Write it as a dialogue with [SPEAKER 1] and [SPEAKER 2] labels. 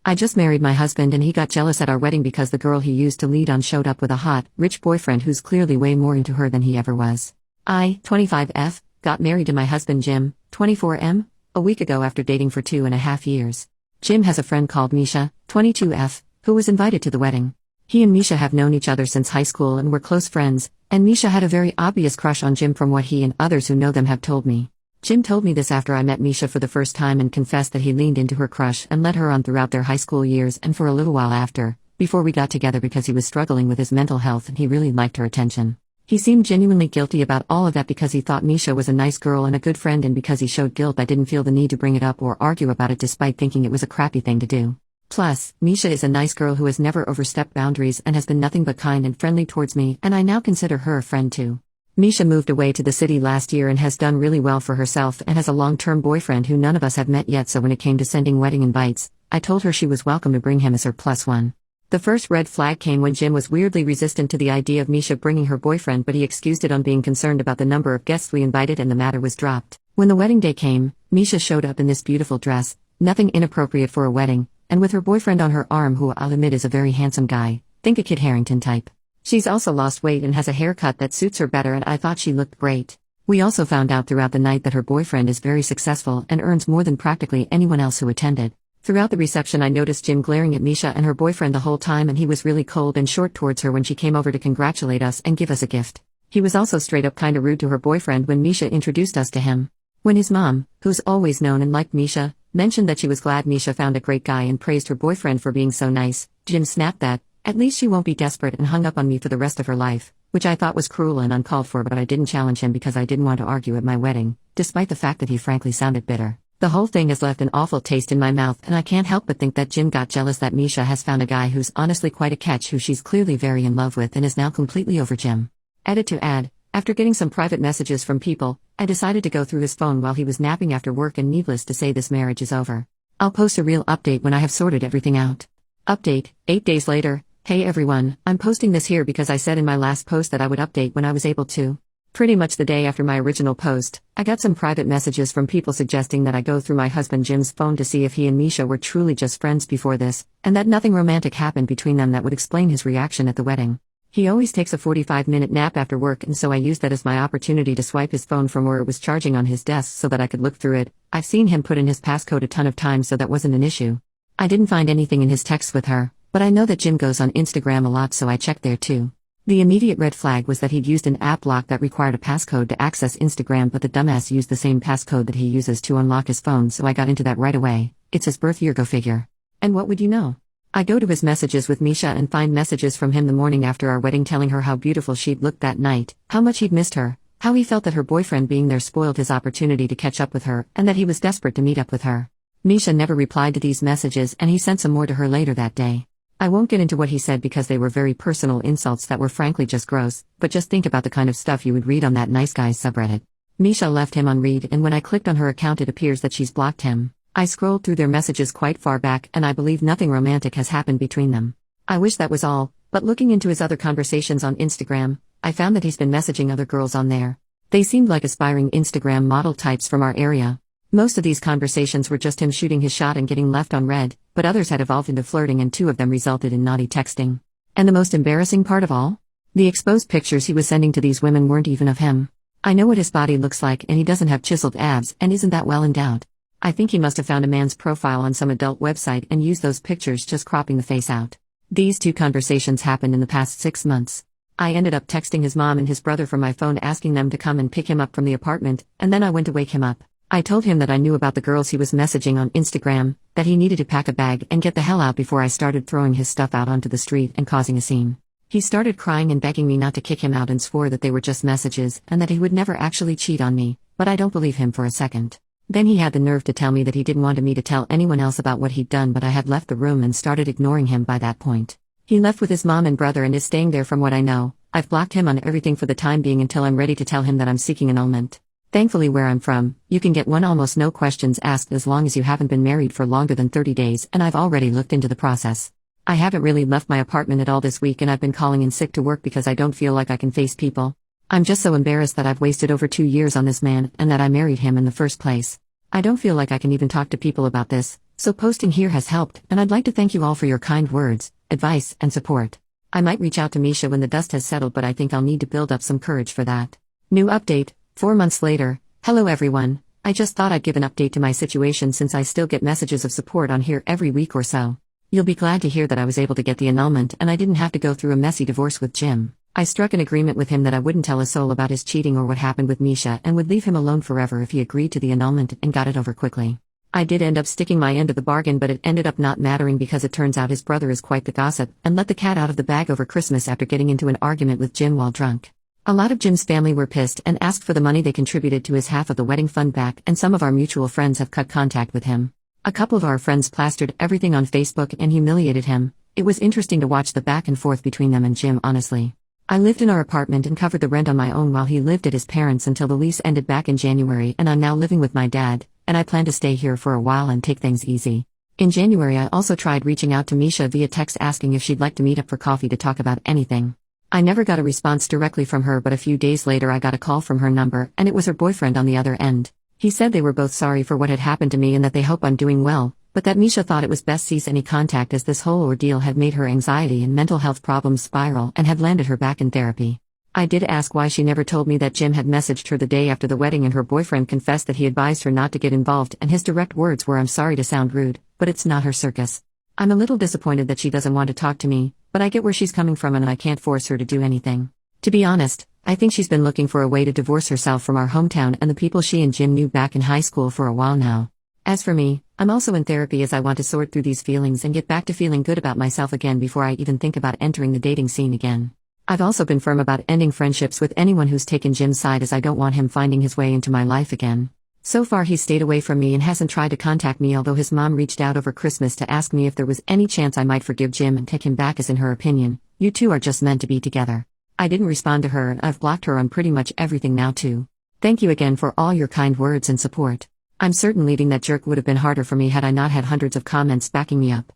[SPEAKER 1] I just married my husband and he got jealous at our wedding because the girl he used to lead on showed up with a hot, rich boyfriend who's clearly way more into her than he ever was. I, 25F, got married to my husband Jim, 24M, a week ago after dating for 2.5 years. Jim has a friend called Misha, 22F, who was invited to the wedding. He and Misha have known each other since high school and were close friends, and Misha had a very obvious crush on Jim from what he and others who know them have told me. Jim told me this after I met Misha for the first time and confessed that he leaned into her crush and led her on throughout their high school years and for a little while after, before we got together because he was struggling with his mental health and he really liked her attention. He seemed genuinely guilty about all of that because he thought Misha was a nice girl and a good friend, and because he showed guilt I didn't feel the need to bring it up or argue about it despite thinking it was a crappy thing to do. Plus, Misha is a nice girl who has never overstepped boundaries and has been nothing but kind and friendly towards me, and I now consider her a friend too. Misha moved away to the city last year and has done really well for herself and has a long-term boyfriend who none of us have met yet, so when it came to sending wedding invites, I told her she was welcome to bring him as her +1. The first red flag came when Jim was weirdly resistant to the idea of Misha bringing her boyfriend, but he excused it on being concerned about the number of guests we invited and the matter was dropped. When the wedding day came, Misha showed up in this beautiful dress, nothing inappropriate for a wedding, and with her boyfriend on her arm, who I'll admit is a very handsome guy, think a Kit Harington type. She's also lost weight and has a haircut that suits her better, and I thought she looked great. We also found out throughout the night that her boyfriend is very successful and earns more than practically anyone else who attended. Throughout the reception I noticed Jim glaring at Misha and her boyfriend the whole time, and he was really cold and short towards her when she came over to congratulate us and give us a gift. He was also straight up kinda rude to her boyfriend when Misha introduced us to him. When his mom, who's always known and liked Misha, mentioned that she was glad Misha found a great guy and praised her boyfriend for being so nice, Jim snapped that, at least she won't be desperate, and hung up on me for the rest of her life, which I thought was cruel and uncalled for, but I didn't challenge him because I didn't want to argue at my wedding, despite the fact that he frankly sounded bitter. The whole thing has left an awful taste in my mouth, and I can't help but think that Jim got jealous that Misha has found a guy who's honestly quite a catch, who she's clearly very in love with and is now completely over Jim. Edit to add, after getting some private messages from people, I decided to go through his phone while he was napping after work, and needless to say this marriage is over. I'll post a real update when I have sorted everything out. Update, 8 days later. Hey everyone, I'm posting this here because I said in my last post that I would update when I was able to. Pretty much the day after my original post, I got some private messages from people suggesting that I go through my husband Jim's phone to see if he and Misha were truly just friends before this, and that nothing romantic happened between them that would explain his reaction at the wedding. He always takes a 45-minute nap after work, and so I used that as my opportunity to swipe his phone from where it was charging on his desk so that I could look through it. I've seen him put in his passcode a ton of times, so that wasn't an issue. I didn't find anything in his texts with her, but I know that Jim goes on Instagram a lot, so I checked there too. The immediate red flag was that he'd used an app lock that required a passcode to access Instagram, but the dumbass used the same passcode that he uses to unlock his phone, so I got into that right away. It's his birth year, go figure. And what would you know? I go to his messages with Misha and find messages from him the morning after our wedding telling her how beautiful she'd looked that night, how much he'd missed her, how he felt that her boyfriend being there spoiled his opportunity to catch up with her, and that he was desperate to meet up with her. Misha never replied to these messages, and he sent some more to her later that day. I won't get into what he said because they were very personal insults that were frankly just gross, but just think about the kind of stuff you would read on that nice guys subreddit. Misha left him on read, and when I clicked on her account it appears that she's blocked him. I scrolled through their messages quite far back, and I believe nothing romantic has happened between them. I wish that was all, but looking into his other conversations on Instagram, I found that he's been messaging other girls on there. They seemed like aspiring Instagram model types from our area. Most of these conversations were just him shooting his shot and getting left on read, but others had evolved into flirting, and 2 of them resulted in naughty texting. And the most embarrassing part of all? The exposed pictures he was sending to these women weren't even of him. I know what his body looks like, and he doesn't have chiseled abs and isn't that well endowed. I think he must have found a man's profile on some adult website and used those pictures, just cropping the face out. These 2 conversations happened in the past 6 months. I ended up texting his mom and his brother from my phone asking them to come and pick him up from the apartment, and then I went to wake him up. I told him that I knew about the girls he was messaging on Instagram, that he needed to pack a bag and get the hell out before I started throwing his stuff out onto the street and causing a scene. He started crying and begging me not to kick him out and swore that they were just messages and that he would never actually cheat on me, but I don't believe him for a second. Then he had the nerve to tell me that he didn't want me to tell anyone else about what he'd done, but I had left the room and started ignoring him by that point. He left with his mom and brother and is staying there from what I know. I've blocked him on everything for the time being until I'm ready to tell him that I'm seeking annulment. Thankfully where I'm from, you can get one almost no questions asked as long as you haven't been married for longer than 30 days, and I've already looked into the process. I haven't really left my apartment at all this week, and I've been calling in sick to work because I don't feel like I can face people. I'm just so embarrassed that I've wasted over 2 years on this man and that I married him in the first place. I don't feel like I can even talk to people about this, So posting here has helped, and I'd like to thank you all for your kind words, advice, and support. I might reach out to Misha when the dust has settled, but I think I'll need to build up some courage for that. New update, 4 months later. Hello everyone. I just thought I'd give an update to my situation since I still get messages of support on here every week or so. You'll be glad to hear that I was able to get the annulment and I didn't have to go through a messy divorce with Jim. I struck an agreement with him that I wouldn't tell a soul about his cheating or what happened with Misha and would leave him alone forever if he agreed to the annulment and got it over quickly. I did end up sticking my end of the bargain, but it ended up not mattering because it turns out his brother is quite the gossip and let the cat out of the bag over Christmas after getting into an argument with Jim while drunk. A lot of Jim's family were pissed and asked for the money they contributed to his half of the wedding fund back, and some of our mutual friends have cut contact with him. A couple of our friends plastered everything on Facebook and humiliated him. It was interesting to watch the back and forth between them and Jim, honestly. I lived in our apartment and covered the rent on my own while he lived at his parents' until the lease ended back in January, and I'm now living with my dad, and I plan to stay here for a while and take things easy. In January I also tried reaching out to Misha via text asking if she'd like to meet up for coffee to talk about anything. I never got a response directly from her, but a few days later I got a call from her number, and it was her boyfriend on the other end. He said they were both sorry for what had happened to me and that they hope I'm doing well, but that Misha thought it was best cease any contact as this whole ordeal had made her anxiety and mental health problems spiral and had landed her back in therapy. I did ask why she never told me that Jim had messaged her the day after the wedding, and her boyfriend confessed that he advised her not to get involved, and his direct words were, "I'm sorry to sound rude, but it's not her circus." I'm a little disappointed that she doesn't want to talk to me, but I get where she's coming from and I can't force her to do anything. To be honest, I think she's been looking for a way to divorce herself from our hometown and the people she and Jim knew back in high school for a while now. As for me, I'm also in therapy as I want to sort through these feelings and get back to feeling good about myself again before I even think about entering the dating scene again. I've also been firm about ending friendships with anyone who's taken Jim's side, as I don't want him finding his way into my life again. So far he's stayed away from me and hasn't tried to contact me, although his mom reached out over Christmas to ask me if there was any chance I might forgive Jim and take him back, as in her opinion, "You two are just meant to be together." I didn't respond to her and I've blocked her on pretty much everything now too. Thank you again for all your kind words and support. I'm certain leaving that jerk would have been harder for me had I not had hundreds of comments backing me up.